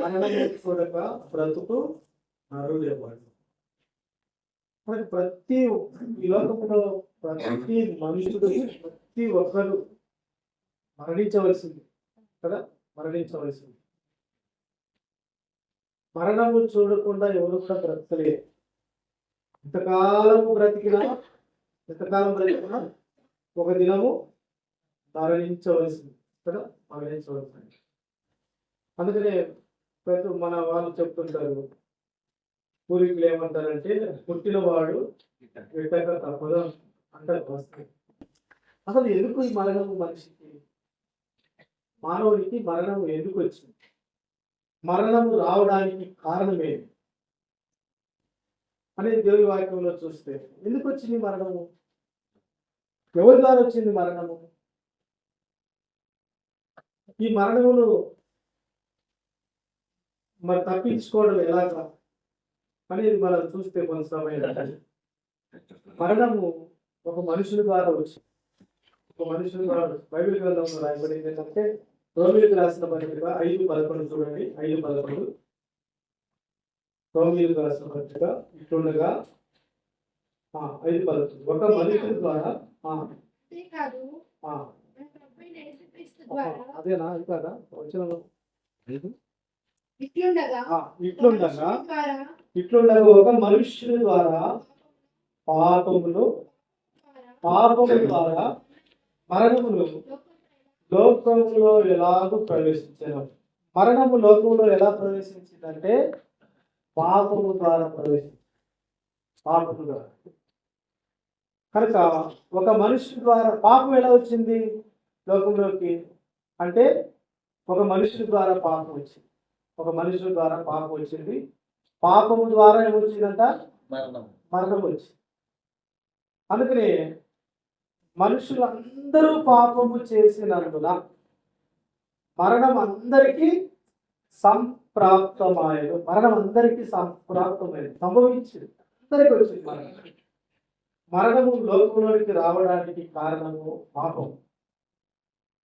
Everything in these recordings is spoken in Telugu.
మరణము చూడక బ్రతుకు నరుడేవాడు. మనకి ప్రతి ఈ లోకంలో ప్రతి మనుషుడు ప్రతి ఒక్కరు మరణించవలసింది కదా, మరణించవలసింది. మరణము చూడకుండా ఎవరు కూడా బ్రతకలేదు. ఎంతకాలం బ్రతికినా ఒక దినము మరణించవలసింది కదా, మరణించవలసింది. అందుకనే మన వాళ్ళు చెప్తుంటారు, పూర్వీకులు ఏమంటారంటే పుట్టినవాడు విట్టక తప్పదు అంటారు. వస్తాయి. అసలు ఎందుకు ఈ మరణము మనిషికి, మానవుడికి మరణం ఎందుకు వచ్చింది? మరణము రావడానికి కారణమేమి అనేది దేవుని వాక్యంలో చూస్తే ఎందుకు వచ్చింది మరణము? ఎవరి ద్వారా వచ్చింది మరణము? ఈ మరణమును మరి తప్పించుకోవడం ఎలాగా అనేది మనం చూస్తే కొంత సమయం మరణము ఒక మనుషుల ద్వారా వచ్చింది. ఒక మనుషుల ద్వారా బైబిల్ గ్రంథంలో రాయబడింది ఏంటంటే రోమిలకు రాసిన పత్రిక 5:11 చూడండి. 5:11 రోమిలకు రాసిన పత్రిక ఇట్లుండగా 5:11 ఒక మనుషుల ద్వారా అదేనా కాదా వచ్చిన ఇట్లుండగా ఒక మనుష్యుని ద్వారా పాపము ద్వారా మరణమును లోకంలో ఎలాగో ప్రవేశించారు. మరణము లోకంలో ఎలా ప్రవేశించిందంటే పాపము ద్వారా ప్రవేశించింది. పాపము ద్వారా. కనుక ఒక మనుషుని ద్వారా పాపం ఎలా వచ్చింది లోకంలోకి అంటే ఒక మనుషుని ద్వారా పాపం వచ్చింది. ఒక మనుషుని ద్వారా పాపం వచ్చింది. పాపము ద్వారా ఏమొచ్చిందంట? మరణం వచ్చింది. అందుకనే మనుషులందరూ పాపము చేసినందున మరణం అందరికీ సంప్రాప్తమాయదు. మరణం అందరికీ సంప్రాప్తమైనది, సంభవించింది, అందరికీ వచ్చింది మరణం. మరణము లోకంలోనికి రావడానికి కారణము పాపము.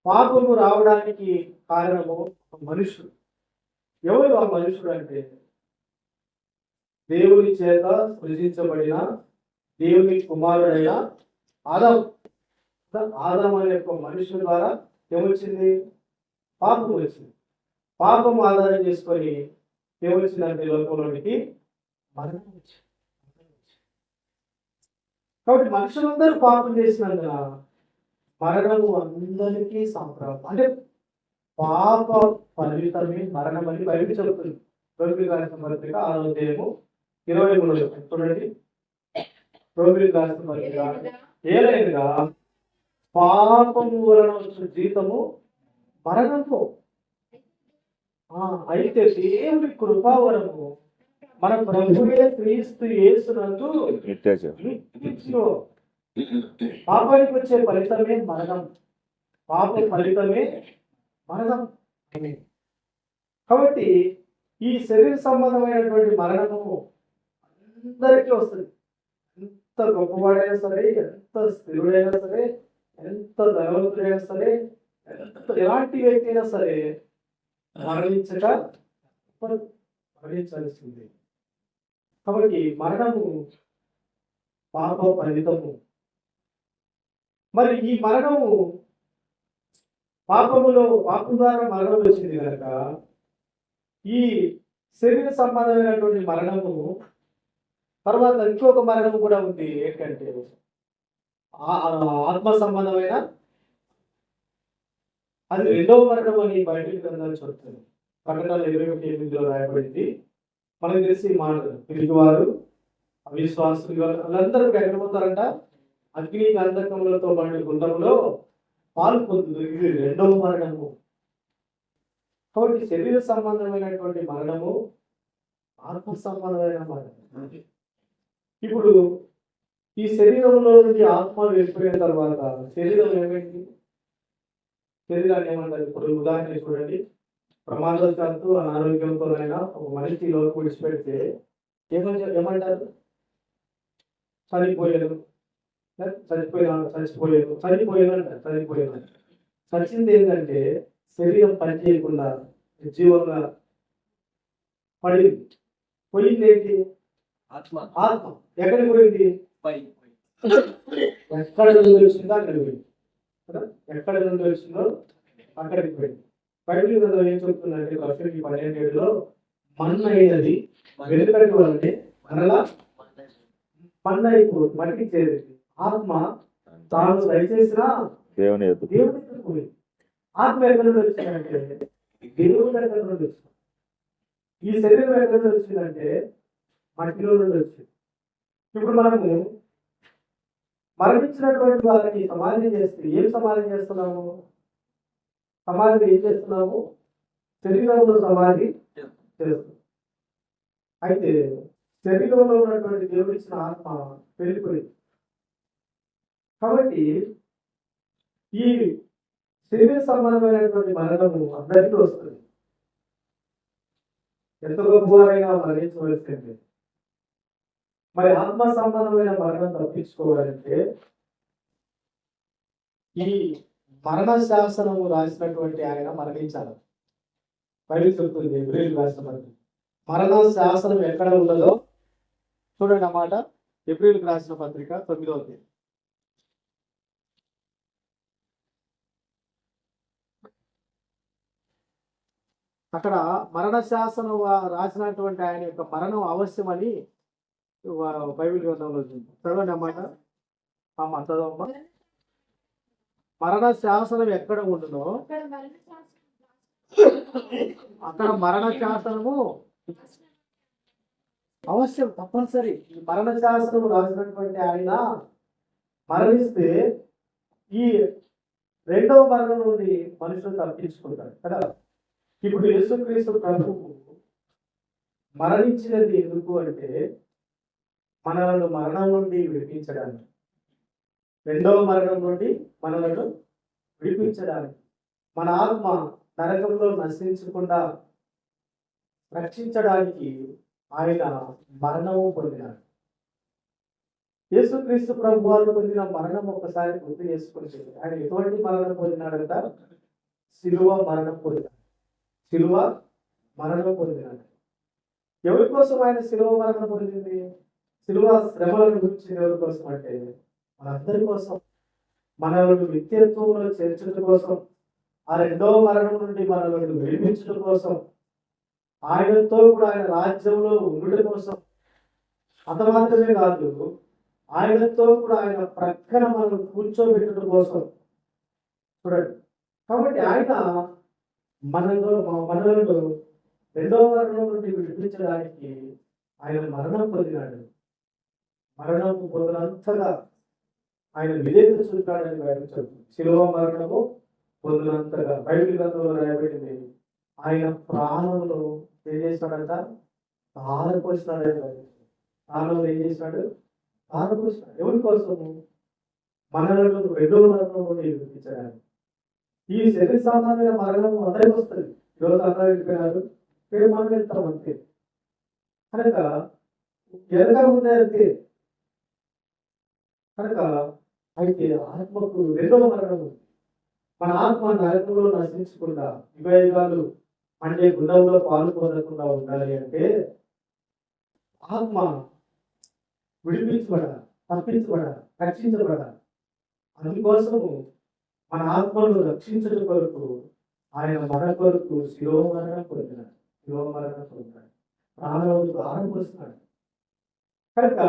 పాపము రావడానికి కారణము మనుషుడు. ఎవరు ఆ మనుషుడు అంటే దేవుని చేత సృజించబడిన దేవుని కుమారుడైన ఆదాము. ఆదాము అనే ఒక మనుషుల ద్వారా ఏమొచ్చింది? పాపం వచ్చింది. పాపం ఆధారం చేసుకొని ఏమొచ్చిందంటే లోకంలోనికి మరణం వచ్చింది. కాబట్టి మనుషులందరూ పాపం చేసినందున మరణము అందరికీ సంప్రాప్తం. అంటే పాప ఫలితమే మరణం అని బయట చెబుతుంది. రోమిలకు రాసిన పత్రిక 6:23 చూడండి. రోమిలకు రాసిన పత్రిక ఏలైనగా పాపము వలన వచ్చిన జీతము మరణము. అయితే దేవుడి కృపావరము మన ప్రభువే క్రీస్తు యేసునందు పాపానికి వచ్చే ఫలితమే మరణం. పాప ఫలితమే మరణం. కాబట్టి ఈ శరీర సంబంధమైనటువంటి మరణము అందరికీ వస్తుంది. ఎంత గొప్పవాడైనా సరే, ఎంత స్థిరుడైనా సరే, ఎంత ధనవంతుడైనా సరే, ఎలాంటి వ్యక్తి అయినా సరే మరణించాల్సింది. కాబట్టి మరణము పాప ఫలితము. మరి ఈ మరణము పాపం ద్వారా మరణం వచ్చింది కనుక ఈ శరీర సంబంధమైనటువంటి మరణము తర్వాత ఇంకొక మరణం కూడా ఉంది. ఏంటంటే ఆత్మ సంబంధమైన, అది రెండవ మరణం అని బైబిల్ గ్రంథాలు చెప్తుంది. ప్రకటన 21:8 రాయబడింది. మనకు తెలిసి మాటలు పిరిగివారు, అవిశ్వాసులు వాళ్ళందరూ ఎక్కడ పోతారంట? అగ్ని గంధకములతో పండు గుండంలో పాలు పొందుతుంది. ఇది రెండవ మరణము. కాబట్టి శరీర సంబంధమైనటువంటి మరణము, ఆత్మ సంబంధమైన మరణం. ఇప్పుడు ఈ శరీరంలో నుండి ఆత్మ వెళ్ళిపోయిన తర్వాత శరీరం ఏమైంది? శరీరాన్ని ఏమంటారు? ఇప్పుడు ఉదాహరణ చూడండి. ప్రమాదవశాత్తు అనారోగ్యంతోనైనా ఒక మనిషి లోకి విడిచిపెడితే ఏమంటారు? చనిపోయారు అంటారు. చచ్చింది ఏంటంటే శరీరం పని చేయకుండా నిర్జీవంగా పడింది. పోయింది ఏంటి? ఆత్మ. ఆత్మ ఎక్కడికి పోయింది? ఎక్కడ నుండి వచ్చిందో అక్కడికి పోయింది కదా. ఎక్కడ నుండి వచ్చిందో అక్కడికి పోయింది. బైబిల్ గ్రంథం ఏం చెప్తుందంటే కొలస్సీయులకు 12:7 మన్ను అయినది వెలుపలికి వల్లే మరలా మన్ను అయిపోతుంది, మట్టికి చేరింది. ఆత్మ తాను దయచేసిన దేవుని దగ్గరికి పోయింది. ఆత్మ ఎక్కడి నుండి వచ్చిందంటే దేవుని దగ్గర నుండి వచ్చింది. ఈ శరీరం ఎక్కడి నుండి వచ్చిందంటే మట్టిలో నుండి వచ్చింది. ఇప్పుడు మనము మరణించినటువంటి వారిని సమాధి చేస్తే ఏం సమాధి చేస్తున్నాము? సమాధిని ఏం చేస్తున్నాము? శరీరంలో సమాధి చేస్తున్నాం. అయితే శరీరంలో ఉన్నటువంటి దేవుడు ఇచ్చిన ఆత్మ వెళ్ళిపోయింది. కాబట్టి ఈ శరీర సంబంధమైనటువంటి మరణము అందరికీ వస్తుంది. ఎంత గొప్పవారైనా మరణించవలసింది. మరి ఆత్మ సంబంధమైన మరణం తప్పించుకోవాలంటే ఈ మరణ శాసనము రాసినటువంటి ఆయన మరణించాలి. బైబిల్ చెప్తుంది ఎబ్రీయులకు రాసిన మరణ శాసనం ఎక్కడ ఉండదో చూడండి అన్నమాట. ఎబ్రీయులకు రాసిన పత్రిక 9వ అధ్యాయం. అక్కడ మరణ శాసనం రాసినటువంటి ఆయన యొక్క మరణం అవశ్యమని బైబిల్ గ్రంథంలో చదవండి అన్నమాట. చదవమ్మా. మరణ శాసనం ఎక్కడ ఉండునో అక్కడ మరణ శాసనము అవశ్యం, తప్పనిసరి. ఈ మరణ శాసనము రాసినటువంటి ఆయన మరణిస్తే ఈ రెండవ మరణం నుండి మనుషులు తప్పించుకుంటారు కదా. ఇప్పుడు యేసుక్రీస్తు ప్రభువు మరణించినది ఎందుకు అంటే మనలను మరణం నుండి విడిపించడానికి, రెండవ మరణం నుండి మనలను విడిపించడానికి, మన ఆత్మ నరకంలో నశించకుండా రక్షించడానికి ఆయన మరణము పొందినాడు. యేసుక్రీస్తు ప్రభు వారు పొందిన మరణం ఒకసారి గుర్తు చేసుకుంటే ఆయన ఎటువంటి మరణం పొందినాడంట? శిలువ మరణం పొందినాడు. శిలువ మరణం పొందినాడు. ఎవరి కోసం ఆయన శిలువ మరణం పొందింది? శిలువ శ్రమలను గురించి ఎవరి కోసం అంటే మనందరి కోసం, మనలను నిత్యత్వంలో చేర్చడం కోసం, ఆ రెండవ మరణం నుండి మనలను విడిపించడం కోసం, ఆయనతో కూడా ఆయన రాజ్యంలో ఉండడం కోసం. అంత మాత్రమే కాదు, ఆయనతో కూడా ఆయన ప్రక్కన మనం కూర్చోబెట్టడం కోసం. చూడండి, కాబట్టి ఆయన మనలను రెండవ మరణం నుండి విడిపించడానికి ఆయన మరణం పొందినాడు. మరణం పొందినంతగా ఆయన విధేయత చూపాడని బైబిల్ చెప్తుంది. శిలువ మరణము పొందినంతగా బైబిల్ గ్రంథంలో రాయబడింది. ఆయన ప్రాణంలో ఏం చేసినాడంట? ఆరపోసినాడు. ప్రాణంలో ఏం చేసినాడు? ఆరపోసినాడు. ఎవరి కోసము? మనలను రెండవ మరణం నుండి విడిపించడానికి. ఈ శరీర సామాన్య మరణం అందరికి వస్తుంది. ఈరోజు అందరూ వెళ్ళిపోయినారు, రేపు మనం వెళ్తాం అంతే. కనుక ఎనక ఉందే అంతే. కనుక అయితే ఆత్మకు రెండవ మరణం ఉంది. మన ఆత్మ నరకంలో నశించకుండా యుగాలు అంటే గుండంలో పాలు పొందకుండా ఉండాలి అంటే ఆత్మ విడిపించబడాలి, తప్పించబడాలి, రక్షించబడాలి. అందుకోసము మన ఆత్మను రక్షించడం కొరకు ఆయన మన కొరకు శిలువ మరణం పొందినాడు. శిలువ మరణం పొందినాడు, ప్రాణంలో దానం పోస్తున్నాడు. కనుక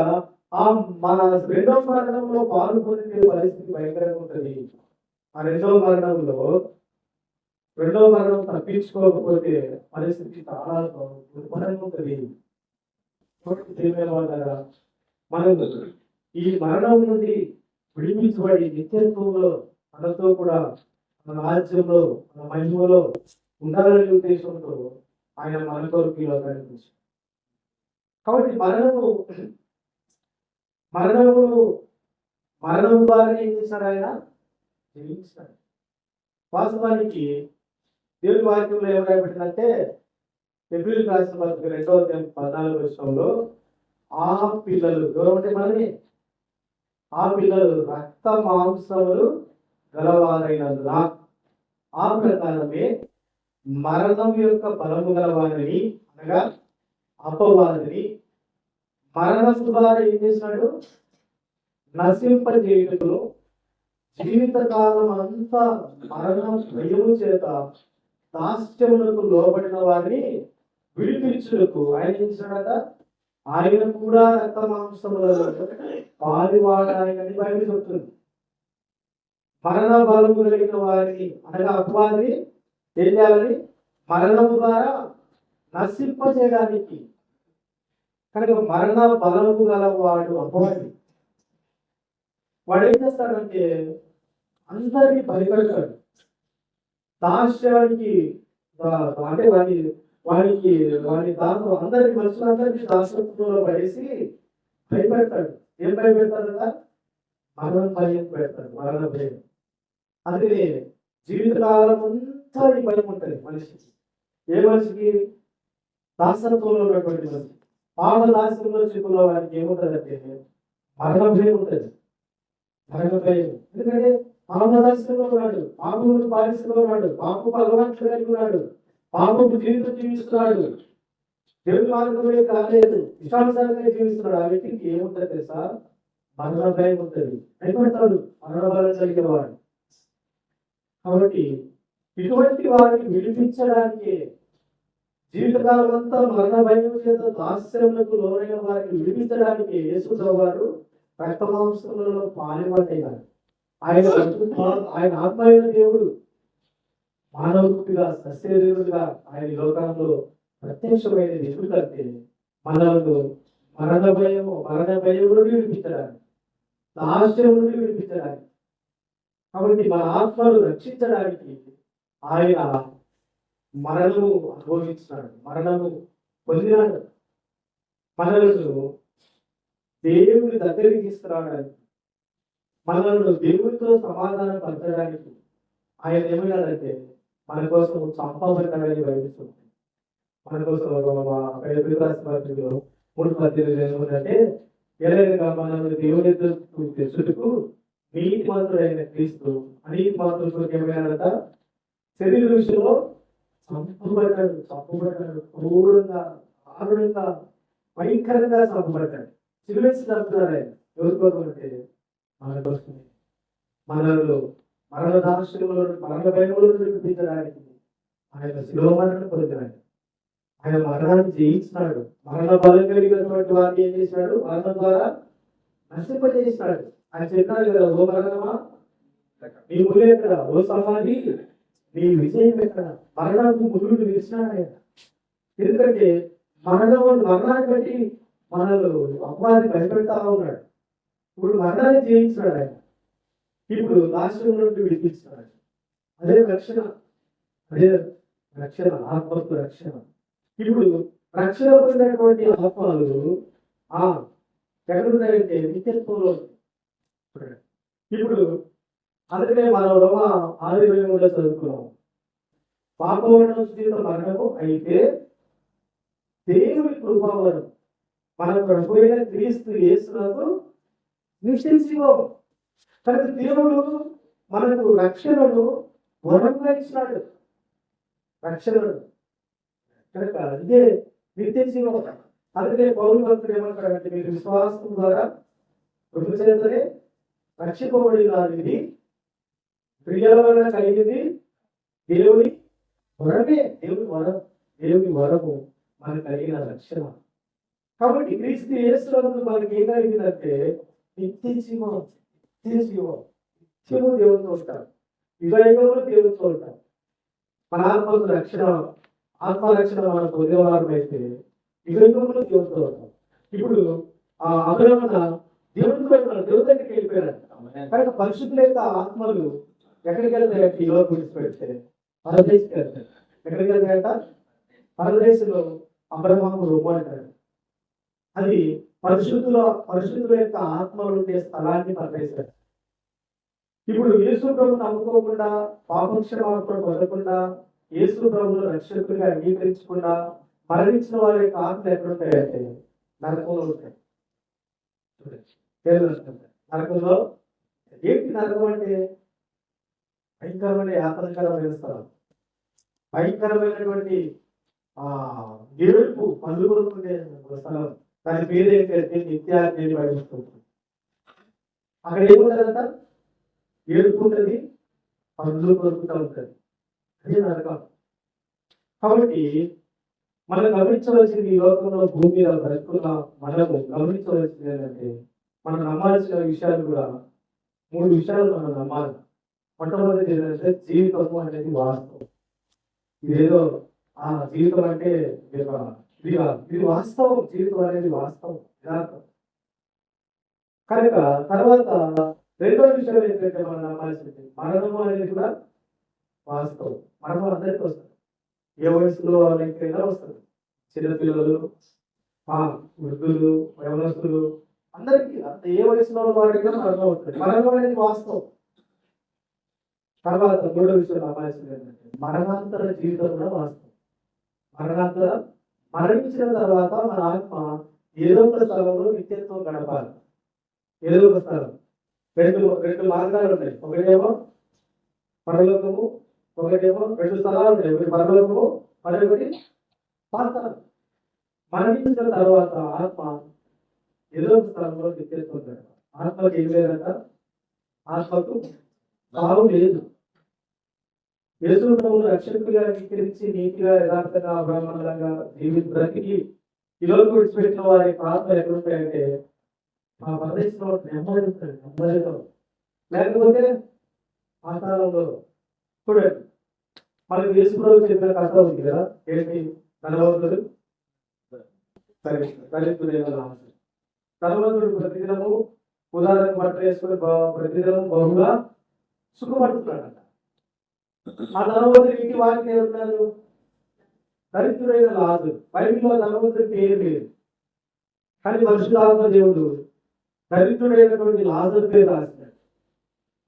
ఆ మన రెండవ మరణంలో పాలు పొందిన పరిస్థితి భయంకరంగా ఉంటుంది. ఆ రెండవ మరణం తప్పించుకోకపోతే పరిస్థితి చాలా దుర్భరంగా ఉంటుంది. మనం ఈ మరణం నుండి విడిపించబడి నిత్యత్వంలో మనతో కూడా మన రాజ్యంలో, మన మహిమలో ఉండాలనే ఉద్దేశంతో ఆయన మన కొరకు ఈ లోకానికి వచ్చాడు. కాబట్టి మరణం ద్వారా ఏం చేశాడు? ఆయన జయించాడు. వాస్తవానికి దేవుని వాక్యంలో ఏం రాయబడిందంటే ఎబ్రీయులకు రాసిన పత్రిక 2వ అధ్యాయం 14వ వచనంలో ఆ పిల్లలు దూరం అంటే మనమే, ఆ పిల్లలు రక్త మాంసములు గలవారైనందున ఆ ప్రకారమే మరణం యొక్క బలము గలవారిని, అనగా అపవాదిని మరణము ద్వారా ఏం చేసినాడు? నశింపజేయుటకు, జీవితకాలం అంతా మరణం భయము చేత దాస్యములకు లోబడిన వారిని విడిపించుటకు ఆయన ఏం చేసినాడట? ఆయన కూడా రక్త మాంసములలో పాలివాడు ఆయనని బయట చెప్తుంది. మరణ బలము కలిగిన వారిని అనగా అపవాదిని ఏం చేయాలని? మరణము ద్వారా నశింపజేయడానికి. కనుక మరణ బలము గల వాడు అపవాది. వాడు ఏం చేస్తాడంటే అందరినీ భయపెడతాడు. దాస్యానికి అంటే వాడి దాసు అందరి మనుషులందరినీ దాసత్వంలో పడేసి భయపెడతాడు. ఏం భయపెడతాడు కదా? మరణం భయం పెడతాడు, మరణ భయం. అందుకని జీవితకాలం అంతా ఈ భయం ఉంటుంది మనిషికి. ఏ మనిషికి? దాసత్వంలో ఉన్నటువంటి మనిషి. పాప దాసంలో చిక్కులో వారికి ఏముంటుందంటే మరణ భయం ఉంటుంది. మరణ భయం. ఎందుకంటే పాప దాసంలో ఉన్నాడు, పాపములకు బానిసలో ఉన్నాడు, పాపపు అలవాట్లు కలిగి ఉన్నాడు, పాపపు జీవితం జీవిస్తున్నాడు, దేవుని మార్గంలో కాలేదు, ఇష్టానుసారంగా జీవిస్తున్నాడు. ఆ వ్యక్తికి ఏముంటుంది తెలుసా? మరణ భయం ఉంటుంది. భయపడతాడు మరణ భయం కలిగిన వాడు. కాబట్టి ఇటువంటి వారిని విడిపించడానికి, జీవితకాలం అంతా మరణ భయం చేత దాస్యములకు లోనైన వారిని విడిపించడానికి యేసు వారు రక్త మాంసములలో పాలివాడైనాడు. ఆయన ఆత్మైన దేవుడు మానవుడిగా సశరీరుడిగా ఆయన లోకంలో ప్రత్యక్షమైన దేవుడు కంటే మనలను మరణ భయం నుండి విడిపించడానికి, దాస్యం నుండి విడిపించడానికి, కాబట్టి మన ఆత్మను రక్షించడానికి ఆయన మరణము అనుభవించినాడు, మరణము పొందినాడు. మనలను దేవుని దగ్గరికి తీసుకురావడానికి, మనలను దేవుడితో సమాధానం పరచడానికి ఆయన ఏమైనాడంటే మన కోసం చంపబడ్డాడని బయలుస్తుంది. మన కోసం 3:18 ఏముందంటే ఎలాగగా మనల్ని దేవుని తెచ్చుటకు నీతి మంత్రుడైన క్రీస్తు అనీతి మంత్రులతో ఏమైనాడట? శరీర విషయంలో చంపబడ్డాడు, క్రూరంగా, దారుణంగా, భయంకరంగా చంపబడ్డాడు. సిలువేసి చంపుతున్నాడు ఆయన. ఎవరి కోసం అంటే మన కోసం. మనలో మరణ దాస్యంలో, మరణ భయములను విడిపించడానికి ఆయన శిలువ మరణం పొందినాడు. ఆయన మరణాన్ని జయించినాడు. మరణ బలం కలిగినటువంటి వారిని ఏం చేసినాడు? మరణం ద్వారా నశింపజేసినాడు. ఆయన చెప్పినాడు కదా, ఓ మరణమా నీ ముళ్ళు ఎక్కడ, ఓ సమాధి నీ విజయం ఎక్కడ? మరణానికి ముళ్ళు విరిచినాడు ఆయన. ఎందుకంటే మరణాన్ని బట్టి మనల్ని అపవాదిని భయపెడతా ఉన్నాడు. ఇప్పుడు మరణాన్ని జయించినాడు ఆయన. ఇప్పుడు దాస్యం నుండి విడిపించినాడు. అదే రక్షణ, ఆత్మకు రక్షణ. ఇప్పుడు రక్షణ పొందినటువంటి ఆత్మలు ఎక్కడున్నాయంటే నిత్యత్వంలో. ఇప్పుడు అందుకనే మనం 6:23 చదువుకున్నాం. పాపమరణం జీవితం మరణము అయితే దేవుని కృపావరం మన ప్రభువైన క్రీస్తు యేసునందు నిశ్చయించుకోము. కనుక దేవుడు మనకు రక్షణను వరంగా ఇచ్చినాడు. రక్షణను కనుక ఇదే నిత్య జీవం. అందుకే పౌలు భక్తుడు ఏమంటాడంటే మీరు విశ్వాసం ద్వారా కృప చేతనే రక్షింపబడినది, క్రియల వలన కలిగింది దేవుని వరమే. దేవుని వరము మనకు కలిగిన రక్షణ. కాబట్టి క్రీస్తు యేసునందు మనకి ఏం కలిగిందంటే నిత్య జీవం. నిత్యము దేవునితో ఉంటాం, యుగయుగములు దేవునితో ఉంటాం. మన ఆత్మకు రక్షణ, ఆత్మరక్షణ మనం పొందేవారం అయితే యుగయుగములు దేవునితో ఉంటాం. ఇప్పుడు అబ్రహ్మణ దేవునితో దేవుని దగ్గరికి వెళ్ళిపోయాడు. కనుక పరిశుద్ధుల యొక్క ఆత్మలు ఎక్కడికి వెళ్తాయంటే ఈ లోకం విడిచిపెడితే పరదేశకి వెళ్తాయి. ఎక్కడికి వెళ్తాయంట? పరదేశంలో అబ్రహ్మకు రూపం అంటాడు. అది పరిశుద్ధుల యొక్క ఆత్మలు ఉండే స్థలాన్ని పరదేశాడు. ఇప్పుడు యేసు ప్రభువును నమ్ముకోకుండా, పాపక్షమాపణ పొందకుండా, యేసు ప్రభువును రక్షకుడిగా అంగీకరించకుండా మరణించిన వారి యొక్క ఆత్మలు ఎక్కడ ఉంటాయంటే నరకంలో ఉంటాయి. నరకంలో ఏంటి నరకం అంటే? భయంకరమైన యాతనకరమైన స్థలం, భయంకరమైనటువంటి ఆ ఏడుపు పండుగలుండే స్థలం. దాని పేరు ఏంటంటే నిత్యాగ్ని పడిపోతుంది. అక్కడ ఏముంటదంట? ఏడుపు ఉంటుంది, పండ్లు కొరుకుతూ ఉంటుంది. అదే నరకం. కాబట్టి మనం గమనించవలసింది, ఈ లోకంలో భూమి మీద బ్రతుకున్న మనము గమనించవలసింది ఏంటంటే, మనం నమ్మాల్సిన విషయాలు కూడా 3 విషయాలు మనం నమ్మాలి. మొట్టమొదటిది ఏంటంటే జీవితము అనేది వాస్తవం. ఇదేదో జీవితం అంటే ఇది కాదు, ఇది వాస్తవం. జీవితం అనేది వాస్తవం, యథార్థం. కనుక తర్వాత రెండో విషయం ఏంటంటే మనం నమ్మాల్సింది, మరణము అనేది కూడా వాస్తవం. మరణం అందరికీ వస్తుంది. ఏ వయసులో వాళ్ళకైనా వస్తుంది. చిన్నపిల్లలు, వృద్ధులు, యవనస్తులు, అందరికీ ఏ వయసులో వాడికైనా మరణం వస్తుంది. మరణం అనేది వాస్తవం. తర్వాత మూడో విషయం నమ్మాల్సింది ఏంటంటే మరణాంతర జీవితం కూడా వాస్తవం. మరణించిన తర్వాత మన ఆత్మ ఏదో ఒక స్థలంలో నిత్యత్వం గడపాలి. ఏదో ఒక స్థలం. రెండు మార్గాలు ఉన్నాయి. ఒకటేమో పరలోకము, ఒకటేమో 2 స్థలాలు ఉన్నాయి. ఒకటి పరలోకము, మరొకటి పాతాళం. మరణించిన తర్వాత ఆత్మ ఏదో ఒక స్థలంలో నిత్యత్వం గడపాలి. ఆత్మకి ఏం లేదంట? ఆత్మకు సావు లేదు. యేసును రక్షకుడిగా అంగీకరించి నీతిగా, యథార్థంగా, బ్రహ్మాండంగా బ్రతికి ఈరోజు విడిచిపెట్టిన వారి ఆత్మ ఎక్కడుంటాయంటే ఆ ప్రదేశంలో నెమ్మదిగా, లేకపోతే పాతాళంలో. చూడండి, మనకు యేసుప్రభువు చెప్పిన కథ ఉంది కదా, ఏంటి? ధనవంతుడు ధనవంతుడు ప్రతిదినము ఉదాహరణ బట్టలు వేసుకుని ప్రతిదినం బహుగా సుఖపడుతున్నాడంట. ఆ ధనవంతుడి ఇంటి వారికి ఏమన్నారు? దరిద్రుడైన లాజరు. బైబిల్లో ధనవంతుడి పేరు లేదు, కానీ పరిశుద్ధాత్మ దేవుడు దరిద్రుడైనటువంటి లాజరు పేరు రాసినాడు.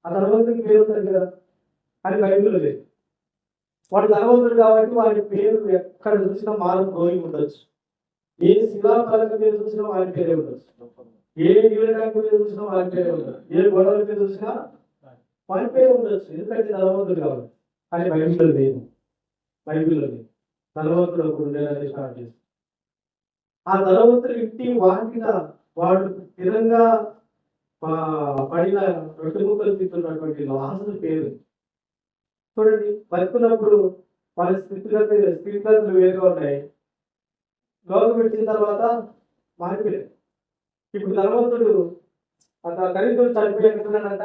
ఆ ధనవంతుడికి పేరు ఉంటుంది కదా, కానీ బైబిల్లో లేదు. వాడు ధనవంతుడు కాబట్టి వాడి పేరు ఎక్కడ చూసినా మార్పు పోయి ఉండొచ్చు. ఏ శిలాఫలక మీద చూసినా వాడి పేరే ఉండొచ్చు. ఏ నీళ్ళ మీద చూసినా వాడి పేరే ఉండదు. ఏ గొడవల మీద చూసినా వాడి పేరు ఉండొచ్చు, ఎందుకంటే ధనవంతుడు కాబట్టి. కానీ బైబిల్లో లేదు. ధనవంతుడు అప్పుడు ఉండేదని స్టార్ట్ చేస్తాడు. ఆ ధనవంతుడు ఇంటి వాకిట వాడు స్థిరంగా పడిన రొట్టె ముక్కలు తింటున్నటువంటి లాజరు పేరు. చూడండి, బతుకున్నప్పుడు వాళ్ళ స్థితిగతులు వేరుగా ఉన్నాయి. లోకం పెట్టిన తర్వాత మారిపోయాడు. ఇప్పుడు ధనవంతుడు దరిద్రుడు చనిపోయాడంట.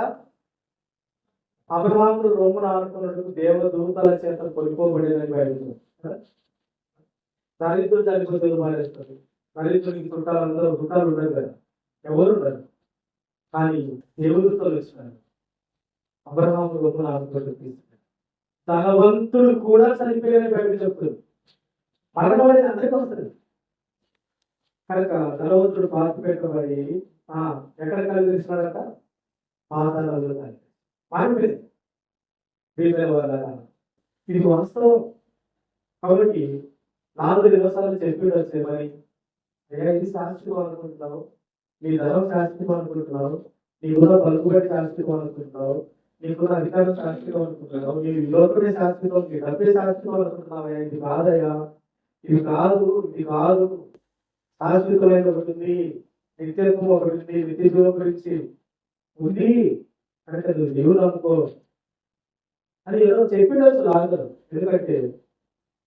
అబ్రహాముడు రొమ్మున ఆనుకున్నట్టు దేవదూతల చేత కొనుక్కోబడేదని బయలుదేరు. దరిద్రుడు చనిపోతే మారేస్తారు. దరిద్రుడికి చుట్టాలు ఉండరు కదా, ఎవరు ఉండరు. కానీ దేవదూతలు వచ్చినారు. అబ్రహాముడు రొమ్మున ఆనుకున్నట్టు తీసుకున్నారు. ధనవంతుడు కూడా చనిపోయాలని బయట చెప్తుంది. మరణం అనేది అందరికీ వస్తుంది. కనుక ధనవంతుడు పాతి పెట్టబడి ఎక్కడ కలిగిస్తున్నాడట? పాతాళంలో కలిగి మారిపోయింది. ఇది వాస్తవం. కాబట్టి 4 దివసాలు చెప్పి వచ్చేమని, ఇది శాస్త్రం అనుకుంటున్నావు, నీ ధనం శాస్త్రం అనుకుంటున్నావు, నీకున్న పలుకుబడి శాస్త్రం అనుకుంటున్నావు, నీకున్న అధికారం శాస్త్రం అనుకుంటున్నావు, నీ లోపడే శాస్త్రం, నీ డబ్బే శాస్త్రం అనుకుంటున్నావా? ఇది కాదయ్యా, ఇది కాదు. శాశ్వతమైన ఒకటి ఉంది, నిత్యత్వం ఒకటి ఉంది, నిత్య జీవం గురించి ఉంది అంటే నువ్వు దేవుడు అనుకో అని ఏదో చెప్పిండొచ్చు లాగరు. ఎందుకంటే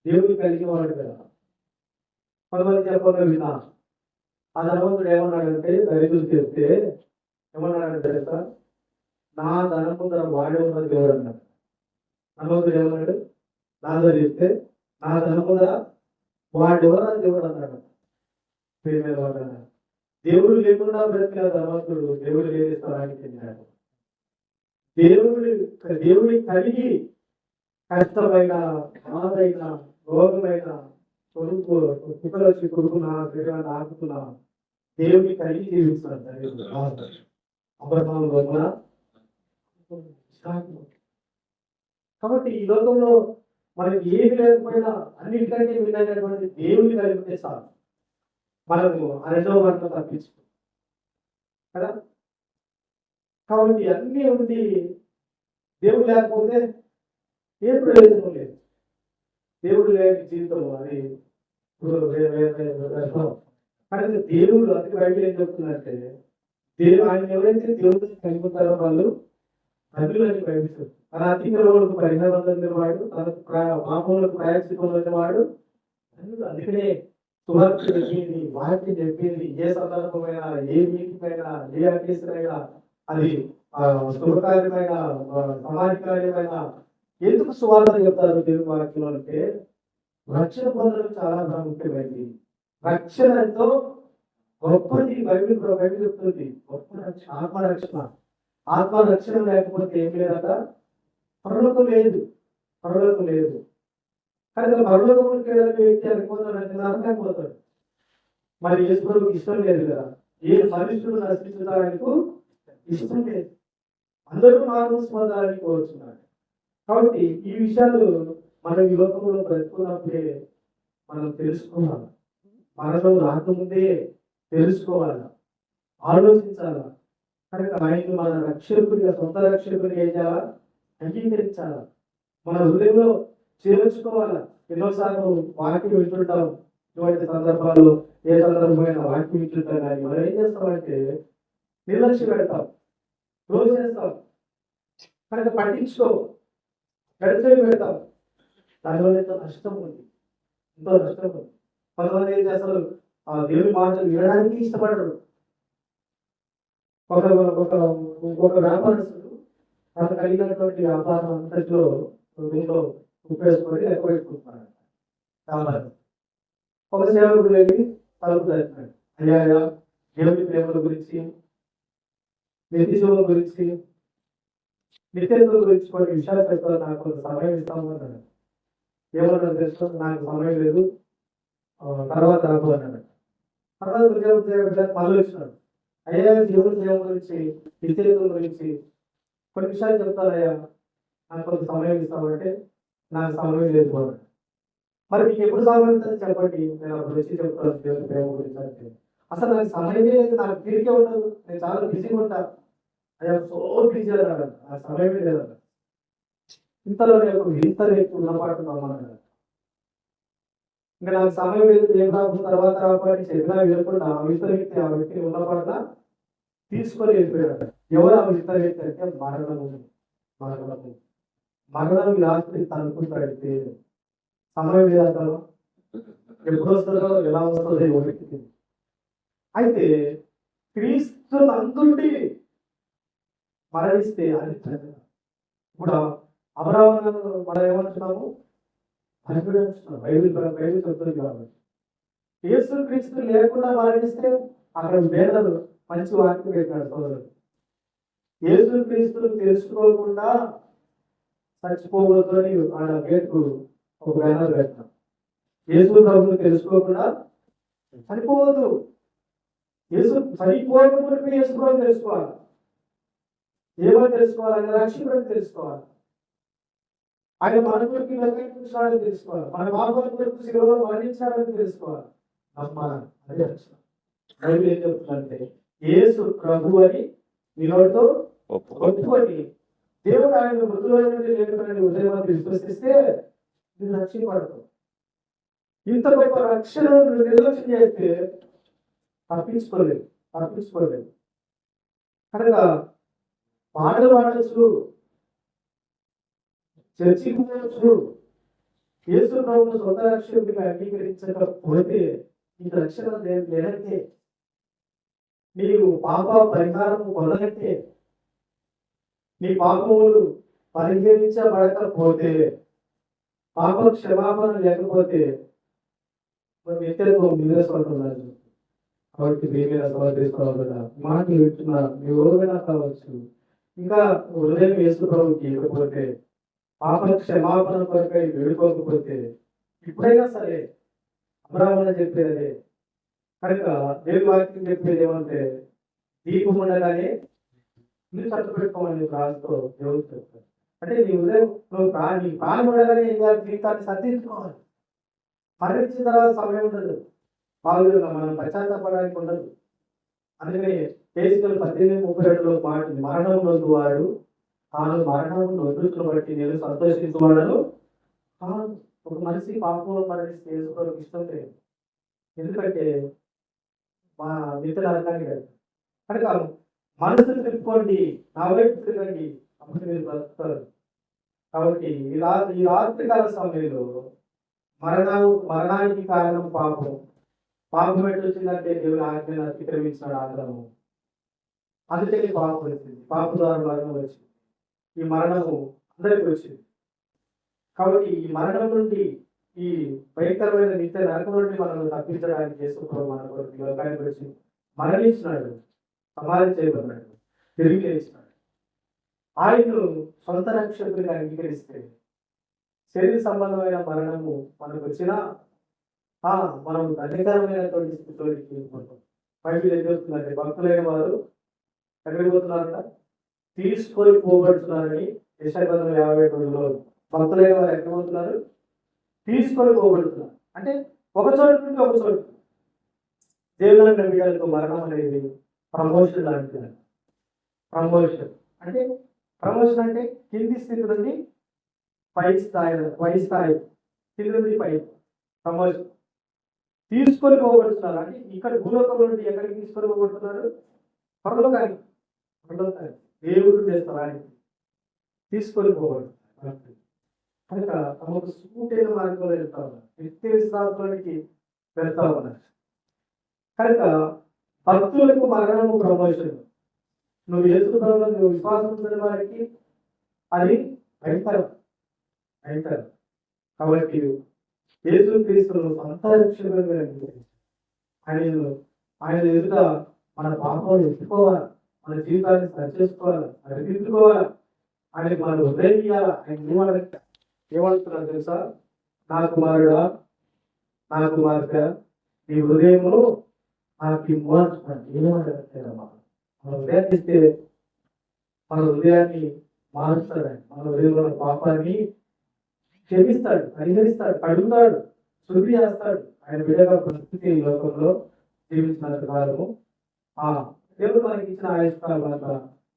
దేవుడు కలిగిన వాడు కదా. కొంతమంది చెప్పగా విన్నా. ఆ ధనవంతుడు ఏమన్నాడంటే, దరిద్రుడు చెప్తే ఏమన్నాడంటే, నా ధనం ముందర వాడే ఉన్నది దేవుడు అన్నాడు. ధనవంతుడు ఏమన్నాడు? లాజరు చెప్తే నా ధనం ముందర వాడెవరని దేవుడు అన్నాడు. దేవుడు లేకుండా బ్రతికిన ధనవంతుడు దేవుడు లేని స్థలానికి చెందినాడు. దేవుడి కలిగి కష్టమైన, బాధైన, రోగమైన, కుక్కలు వచ్చి కొడుకున్నా, శరీరాన్ని ఆకుతున్నా దేవుడిని కలిగి జీవిస్తున్నాడు. అబ్రహాము గొప్పన. కాబట్టి ఈ లోకంలో మనకి ఏమి లేకపోయినా అన్నిటికంటే వినైనటువంటి దేవుడిని కలిగితే చాలు, మనము ఆ 2వ మరణం తప్పించుకో కదా. కాబట్టి అన్నీ ఉండి దేవుడు లేకపోతే ఏ ప్రయోజనం లేదు. దేవుడు లేని జీవితం అది ఇప్పుడు కానీ దేవుడు అది బైబిల్ ఏం చెప్తుందంటే ఆయన ఎవరైతే దేవుడు చనిపోతారో వాళ్ళు ధన్యులని బైబిల్ తన అతిక్రమణకు పరిహారం వాడు, తన పాపములకు ప్రాయశ్చిత్తం వాడు ధన్యుడు. అందుకనే సువార్త చెప్పింది, వాక్యం చెప్పింది, ఏ సందర్భమైన, ఏ మీటింగ్ ఏ అకేషన్ అది శుభకార్యమైన, సమాజకార్యమైన ఎందుకు సువార్త చెప్తారు దేవుని వాక్యంలో అంటే రక్షణ పొందడం చాలా ప్రాముఖ్యమైనది. రక్షణ ఎంతో గొప్పది. బైబిల్ చెప్తుంది గొప్ప రక్షణ, ఆత్మరక్షణ. ఆత్మరక్షణ లేకపోతే ఏం లేదట, పరలోకం లేదు, పరలోకం లేదు. కానీ పరలోకంలోకి వెళ్ళే వ్యక్తి అనుకుపోతాడంటే నరకానికి పోతాడు. మరి యేసుప్రభువుకి ఇష్టం లేదు కదా, ఏ మనుషుడు నశించడానికి ఇష్టం లేదు, అందరూ మానవ పొందాలని కోరుతున్నారు. కాబట్టి ఈ విషయాలు మనం ఈ లోకంలో బ్రతుకున్నప్పుడే మనం తెలుసుకోవాలి. మరణం రాకముందే తెలుసుకోవాలా, ఆలోచించాలా. కనుక ఆయన మన రక్షకుడిగా, సొంత రక్షకుడిగా ఏం చేయాలా, అంగీకరించాలా, మన హృదయంలో చేర్చుకోవాలా. ఎన్నోసార్లు వాక్యం వింటుంటాం, ఇటువంటి సందర్భాల్లో ఏ సందర్భమైన వాక్యం వింటుంటాం, కానీ మనం ఏం చేస్తామంటే నిర్లక్ష్య పెడతాం, రోజు చేస్తాం, కనుక పట్టించుకో, గడిచే పెడతాం. దానివల్ల ఎంతో నష్టం ఉంది, ఎంతో నష్టం ఉంది. కొంతమంది ఏం చేస్తారు, ఆ దేవుని మాటలు వినడానికి ఇష్టపడరు. ఒక వ్యాపారస్తుడు తను కలిగినటువంటి వ్యాపారం అంతట్లో దీంట్లో ఉపయోగించుకొని లెక్క పెట్టుకుంటున్నాడు. ఒక సేవకుడు వెళ్ళి తలుపు తగ్గుతున్నాడు, అయ్యా దేవుని ప్రేమల గురించి, నిత్యజీవం గురించి, నిత్యత్వం గురించి కొన్ని విషయాలు చెప్తారు, నాకు కొంత సమయం ఇస్తాము అన్నాడు. ఏమన్నా తెలుసు, నాకు సమయం లేదు, తర్వాత రాకు అన్నాడు. తర్వాత మళ్ళీ వచ్చినాడు, అయ్యా దేవుని ప్రేమ గురించి, నిత్యత్వం గురించి కొన్ని విషయాలు చెప్తారయ్యా, నాకు కొంత సమయం ఇస్తామంటే నాకు సమయం లేదు అన్నాడు. మరి మీకు ఎప్పుడు సమయం ఉంటుందని చెప్పండి, నేను అప్పుడు వచ్చి చెప్తాను దేవుని ప్రేమ గురించి అంటే. అసలు నాకు సమయమే లేదు, నాకు తీరికే ఉండదు, నేను చాలా బిజీగా ఉంటాను, అయ్యా సో బిజీ అన్నాడు, నాకు సమయమే లేదన్నాడు. ఇంతలో నేను ఇంత రేపు ఉన్నపాటు నమ్మన్నాడు. ఇంకా నాకు సమయం లేదు, ఏం రాకుండా తర్వాత రాకపోయి చెప్పినా వెళ్ళకుండా ఆ ఇతర వ్యక్తి, ఆ వ్యక్తిని ఉన్నపాటున తీసుకొని వెళ్ళిపోయాడు. ఎవరు ఆ ఇతర వ్యక్తి అంటే మరణం రాత్రి తనుకుంటాడితే సమయం లేదంటారు, ఎప్పుడు వస్తుందో ఎలా వస్తుందో వ్యక్తికి. అయితే క్రీస్తులందరి మరణిస్తే అది ఇప్పుడు అబ్రహాము మనం ఏమంటున్నాము, బైబిల్ చెప్తుంది కాబట్టి. యేసు క్రీస్తు లేకుండా మరణిస్తే అక్కడ వేదలు మంచి వాక్యం పెట్టాడు సోదరుడు. యేసు క్రీస్తును తెలుసుకోకుండా చచ్చిపోవద్దు అని ఆడ గేట్కు ఒక బ్యానర్ పెట్టాం. యేసు ప్రభువును తెలుసుకోకుండా చనిపోవద్దు, యేసు చనిపోవడం యేసు ప్రభు తెలుసుకోవాలి. ఏమని తెలుసుకోవాలని, రక్షకుడిని తెలుసుకోవాలి. ఆయన మన కొరకు లెక్కించాలని తెలుసుకోవాలి, మన పాపల కొరకు శిలువలో మరణించాలని తెలుసుకోవాలి. అదే రక్షణ. బైబిల్ ఏం చెప్తుందంటే యేసు ప్రభు అని నిలవతో ఒప్పుకొని దేవుడు ఆయన మృతుల నుండి లేకపోయిన ఉదయమాన్ని విశ్వసిస్తే మీరు రక్షింపడతావు. ఇంత గొప్ప రక్షణను నిర్లక్ష్యం చేస్తే తప్పించుకోలేదు. కనుక పాటలు పాడచ్చు, చర్చికి పోవచ్చు, యేసు ప్రభువును సొంత రక్షకుడిగా అంగీకరించకపోతే నీకు రక్షణ లేదంటే, నీవు పాప పరిహారం పొందగట్టే, నీ పాపములు పరిహరించబడకపోతే, పాప క్షమాపణ లేకపోతే నిత్యత్వం నిద్రపడుతున్నారు. కాబట్టి ప్రియమైన సహోదరులారా, మాటలు వింటున్నా మీ ఎవరైనా కావచ్చు, ఇంకా హృదయం యేసు ప్రభువుకి ఇవ్వకపోతే, పాప క్షమాపణ కొరకై వేడుకోకపోతే, ఇప్పుడైనా సరే అబ్రహాము చెప్పేది. కనుక దేవుని వాక్యం చెప్పేది ఏమంటే దీపం ఉండగానే మీరు చట్టు పెట్టుకోమని రాజుతో దేవుడు చెప్తారు. అంటే నీ ఉదయం నువ్వు నీ ప్రాణం ఉండగానే ఏం చేయాలి, జీవితాన్ని సర్దించుకోవాలి. మరణించిన తర్వాత సమయం ఉండదు, బాగుంది మనం పశ్చాత్తాపడడానికి ఉండదు. అందుకని కేసులు 18:32లో మాట, మరణం నొందు వాడు తాను మరణం నొందుకుని బట్టి నేను సంతోషించువాడను కాదు. ఒక మనిషి పాపంలో మరణిస్తే యేసు ప్రభువుకి ఇష్టం లేదు. ఎందుకంటే మా మిత్రుల అర్థాన్ని కాదు. కనుక మనసు తిప్పుకోండి, నా వైపు తిరగండి, అప్పుడు మీరు బ్రతుకుతారు. కాబట్టి ఈ రాత్రికాల సమయంలో మరణానికి కారణం పాపం. పాపం ఎట్లా వచ్చిందంటే దేవుని ఆజ్ఞను అతిక్రమించినాడు ఆదాము. అందుకే పాపం వచ్చింది. పాప ద్వారా మరణం వచ్చింది. ఈ మరణము అందరికీ వచ్చింది. కాబట్టి ఈ మరణం నుండి, ఈ భయంకరమైన నిత్య నరకం నుండి మనల్ని తప్పించడానికి చేసుకుంటాం. మన కొరకు లోకానికి వచ్చి మరణించినాడు, సమాధి చేయబడినాడు, తిరిగి లేచినాడు. ఆయన్ను సొంత రక్షకుడిగా అంగీకరిస్తే శరీర సంబంధమైన మరణము మనకు వచ్చినా మనం ధన్యకరమైనటువంటి స్థితిలోకి వెళ్ళిపోతాం. బైబిల్ ఏం చెప్తుందంటే భక్తులైన వారు ఎక్కడికి పోతున్నారంట? తీసుకొని పోబడుతున్నారని యెషయా 53:52లో భక్తులైన వారు ఎక్కడ పోతున్నారు? తీసుకొని పోబడుతున్నారు. అంటే ఒక చోటు నుండి ఒక చోటు. దేవుని బిడ్డలకు మరణం అనేది ప్రమోషన్ లాంటిది. ప్రమోషన్ అంటే కింది స్థితి నుండి పై స్థాయి కింది నుండి పై ప్రమోషన్. తీసుకొని పోబడుతున్నారు అంటే ఇక్కడ భూలోకం నుండి ఎక్కడికి తీసుకొని పోబడుతున్నారు? పరలోకానికి. దేవుడు చేస్తారు ఆయన తీసుకొని పోబడుతున్నారు. కనుక తమకు సూటైన మార్గంలో వెళ్తా ఉన్నారు, నిత్య విశ్రాంతిలోనికి వెళ్తా ఉన్నారు. కనుక భక్తులకు మరణము ప్రమోషన్. నువ్వు యేసుప్రభువులో నువ్వు విశ్వాసం ఉంచిన వారికి అది భయంకరం. కాబట్టి యేసు క్రీస్తును సొంత రక్షకుడిగా ఆయన ఎదుట మన పాపాలు ఎత్తుకోవాలి, మన జీవితాన్ని సరిచేసుకోవాలి, సరిదిద్దుకోవాలి. ఆయనకి మన హృదయం ఇవ్వాలి. ఆయన ఏమంటున్నారు తెలుసా? నా కుమారుడా, నా కుమార్తె, నీ హృదయంలో నాకు ఇవ్వాలంటున్నాడు. ఏమంటారమ్మా? మన హృదయాన్ని ఇస్తే మన హృదయాన్ని మారుస్తాడు. మన హృదయంలో పాపాన్ని క్షమిస్తాడు, పరిహరిస్తాడు, కడుగుతాడు, శుద్ధి చేస్తాడు. ఆయన బిడ్డగా పరిస్థితి ఈ లోకంలో జీవించినంత కాలము దేవుడు మనకి ఇచ్చిన ఆయుష్కాలం అంతా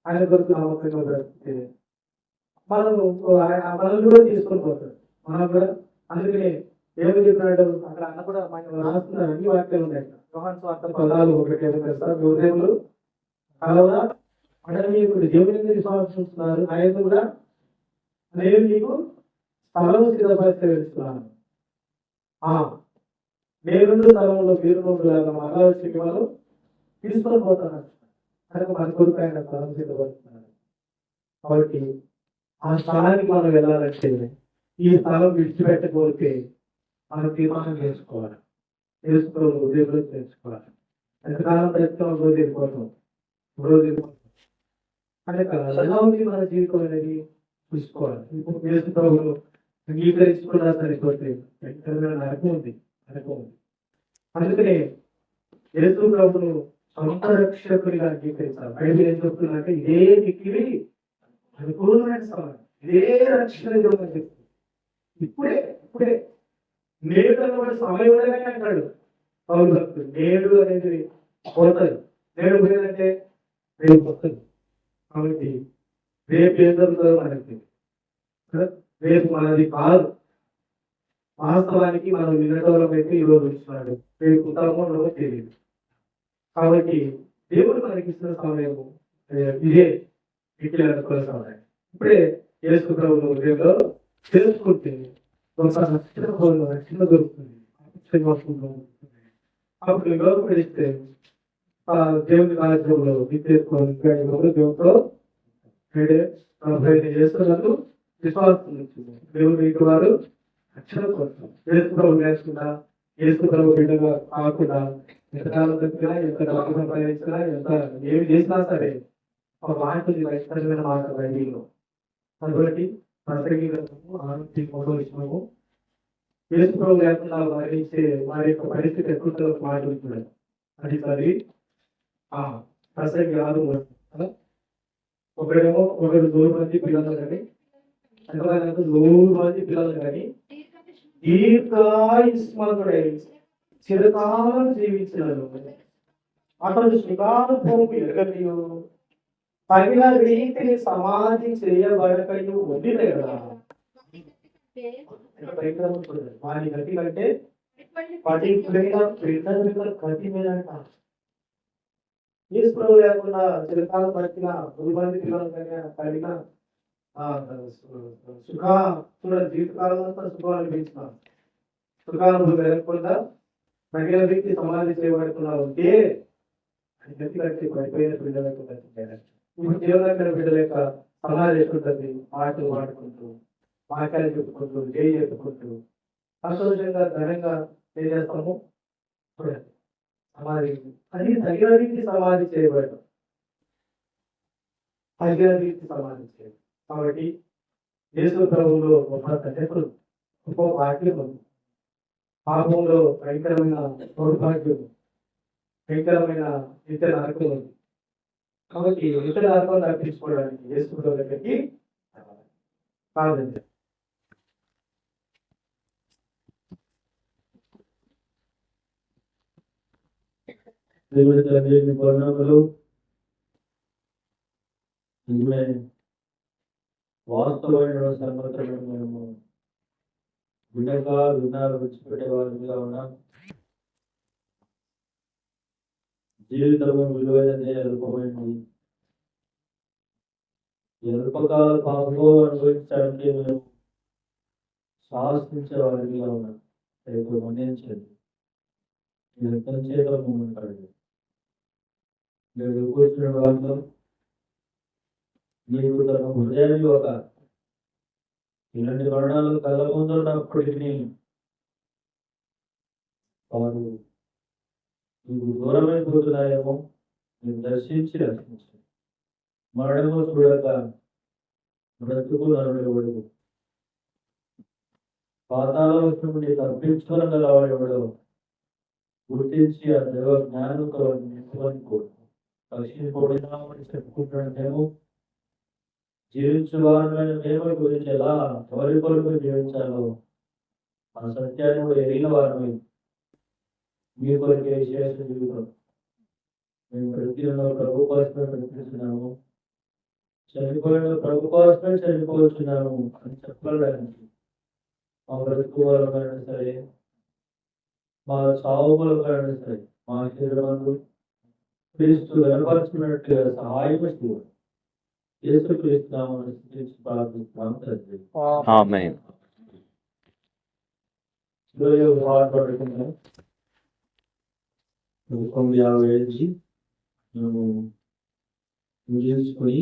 ఆయన కొరకు నమ్మకంగా బ్రతికితే మనల్ని కూడా తీసుకొని పోతాడు. మనం కూడా అందుకనే దేవుడు చెప్పినాడు అక్కడ అన్న కూడా మనం రాస్తున్నారు. అన్ని వాక్యాలు ఉన్నాయి. యోహాను సువార్త 14:1 హృదయములు కలవరా అంటే మీకు దేవుని మీద విశ్వాసం ఉంటున్నారు, ఆయన కూడా నేను మీకు స్థలం సిద్ధపరిచే వెళ్తున్నాను. నేను స్థలంలో మీరు లాగా మరలా వచ్చి మిమ్మల్ని తీసుకొని పోతాను. కనుక మన కొరకు ఆయన స్థలం సిద్ధపరుస్తున్నాడు. కాబట్టి ఆ స్థలానికి మనం వెళ్ళాలంటే ఈ స్థలం విడిచిపెట్టకపోతే మనం తీర్మానం చేసుకోవాలి, తెలుసుకోవాలి, హృదయంలో తెలుసుకోవాలి. ఎంతకాలం ప్రయత్నం రోజు వెళ్ళిపోతాం. కనుక ఎలా ఉంది మన జీవితం అనేది చూసుకోవాలి. ఇప్పుడు ప్రభువులు అంగీకరించుకున్నా సరిపోతే నరకం ఉంది. అందుకనే యేసు ప్రభువును సొంత రక్షకుడిగా అంగీకరించాలి. బైబిల్ ఏం చెప్తుందంటే ఇదే మిక్కిలి అనుకూలమైన సమయం, ఇదే రక్షణ చెప్తుంది. ఇప్పుడే నేడు కూడా సమయం అంటాడు పౌలు భక్తుడు. నేడు అనేది పోతుంది. నేడు పోయిందంటే రేపు వస్తుంది. కాబట్టి రేపు ఏం జరుగుతుందో మనకి రేపు మనది కాదు. వాస్తవానికి మనం నిన్నటోళ్ళం అయితే ఈరోజు వచ్చినాడు, రేపు ఉంటామో తెలియదు. కాబట్టి దేవుడు మనకి ఇస్తున్న సమయము ఇదే ఇట్లా అనుకున్న సమయం. ఇప్పుడే యేసు ప్రభువును హృదయంలో తెలుసుకుంటే రక్షణ దొరుకుతుంది. అప్పుడు లోపడిస్తే దేవుని రాజ్యంలో విద్యేసుకొని దేవుడితో చేస్తున్నందుకు విశ్వాసం వచ్చింది. దేవుడు ఇంటి వారు రక్షణ కోసం యేసు ప్రభు లేకుండా, యేసు ప్రభు బిడ్డగా కాకుండా ఎంతకాలం దక్కినా, ఎంత డబ్బు సంపాదించినా, ఎంత ఏమి చేసినా సరే ఒక మాటది వైస్తరమైన మాట బైబిల్లో. కాబట్టి ప్రసంగికులకు 6:3 యేసు ప్రభు లేకుండా మరణించే వారి యొక్క పరిస్థితి ఎప్పుడు మాట ఉంటున్నాడు. అది చదివి ప్రసంగి 6:3 ఒకడు 100 మంది పిల్లలు కానీ 100 మంది పిల్లలు కానీ దీర్ఘాయుష్మంతుడై చిరకాలం జీవించినను అతడు సుఖానుభవం ఎరగలియు తగిన రీతిని సమాధి చేయబడకయు వదిలే కదా. వారి గతి కంటే పటింపుడైన కత్తి మీద అంటారు. తీసుకుని లేకుండా చిరకాలం బతికిన 10 మంది పిల్లలు కలిగిన సుఖ చూడండి, జీవితకాలం అంతా సుఖం అనిపించినాం. సుఖాలను లేకుండా తగిన వ్యక్తి సమాధి చేయబడుతున్నా ఉంటే అది గతి కట్టి పడిపోయిన బిడ్డలకు ఇప్పుడు జీవనమైన బిడ్డల యొక్క సమాధి ఎట్లుంటుంది, పాటలు పాడుకుంటూ వాక్యాలు చెప్పుకుంటూ చేయి చెప్పుకుంటూ సంతోషంగా ఘనంగా ఏం చేస్తాము చూడండి. సమాధి అది తగిన వ్యక్తి సమాధి చేయబడటం, తగిన వ్యక్తి సమాధి చేయడం. కాబట్టి యేసు ప్రభువులో గొప్ప తండ్రులు గొప్ప భాగ్యం ఉంది. పాపంలో భయంకరమైన దౌర్భాగ్యం, భయంకరమైన నిత్య నరకం ఉంది. కాబట్టి నిత్య నరకం తప్పించుకోవడానికి యేసు ప్రభు దగ్గరికి ప్రార్థించారు. దేవుడి తండ్రి వర్ణములు వాస్తవమైన సంగతులను మేము వినగా వినాలు విడిచిపెట్టేవారిగా ఉన్నాం. జీవితంలో విలువైనది ఎరుపమైంది. ఎరుపకాల పాపంలో అనుభవించడానికి మేము సాహసించే వారిగా ఉన్నాం. రేపు మన్నించండి, ఎంత చేత ఉంటాడు. నేను కూర్చున్న వాళ్ళు నీకు తన హృదయాన్ని ఒక ఇలాంటి మరణాలు కళ్ళ ముందు ఉన్నప్పటికీ వారు నీకు దూరమైపోతున్నాయేమో, నీకు దర్శించి రక్షించు. మరణము చూడక బ్రతుకు నరుడెవడు, పాతాళ నుండి తప్పించుకోగల వాడెవడో గుర్తించి ఆ దేవ జ్ఞానంతో నింపుకొని కోరుకు రక్షించబడినామని చెప్పుకుంటున్నాము. జీవించువారైన దేవుని గురించి ఎలా ఎవరి కొరకు జీవించాలో ఆ సత్యాన్ని కూడా ఎరిగిన వారిని మీ కొరికే విశేష జీవితం మేము ప్రతిలో ప్రభు కోసమే ప్రకటిస్తున్నాము. చనిపోయిన ప్రభు కోసమే చనిపోతున్నాము అని చెప్పడానికి మా బ్రతుకులమైనా సరే, మా సావులమైనా సరే, మా శరీరంలో క్రీస్తు కనపరుచుకున్నట్టుగా సహాయం చేయాలి. యేసుక్రీస్తు నామమున స్తుతించి ప్రార్థిస్తున్నాము తండ్రి. ఆమేన్. పాడుకుందాం. 9:50 మేము ముగించుకొని